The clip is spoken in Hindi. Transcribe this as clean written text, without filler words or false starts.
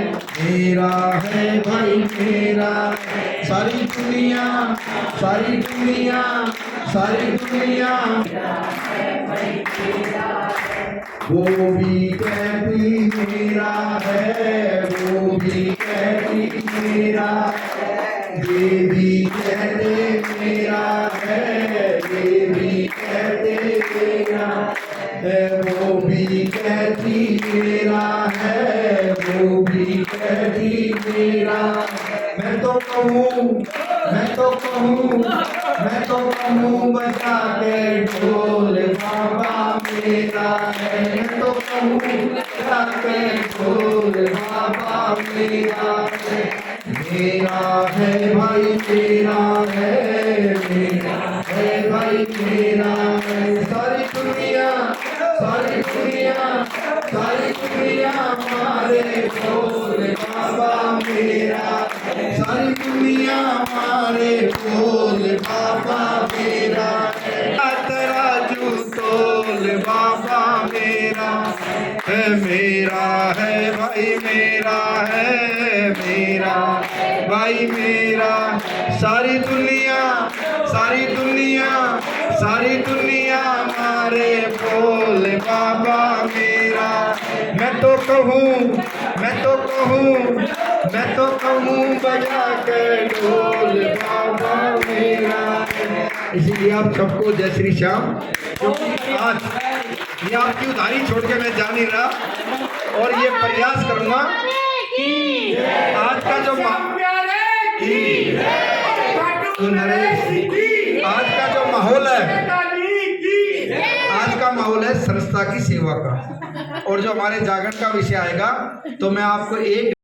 मेरा है भाई मेरा। सारी दुनिया सारी दुनिया सारी दुनिया वो भी कहती मेरा है, वो भी कहती मेरा है, ये भी कहते मेरा है, ये भी कहते मेरा है, वो भी कहती मेरा है, वो भी कहती मेरा। मैं तो कहूँ मैं तो कहूँ मैं तो कहूँ बजा के ढोल बाबा मेरा है। मैं तो कहूँ बजा के ढोल बाबा मेरा है। मेरा है भाई मेरा है, मेरा है भाई मेरा है। सारी दुनिया सारी दुनिया सारी दुनिया हमारे ढोल बाबा मेरा। सारी दुनिया हमारे ढोल बाबा मेरा। तराजू तोल बाबा मेरा है, मेरा है भाई मेरा है, मेरा भाई मेरा। सारी दुनिया सारी दुनिया सारी दुनिया हमारे बोल बाबा मेरा। मैं तो कहूँ मैं तो कहूँ मैं तो कहूँ बजा के ढोल बाबा मेरा। इसीलिए आप सबको जय श्री श्याम, क्योंकि आज ये आपकी उधारी छोड़ के मैं जा नहीं रहा और ये प्रयास करूँगा आज का जो आज का जो माहौल है, आज का माहौल है संस्था की सेवा का, और जो हमारे जागरण का विषय आएगा तो मैं आपको एक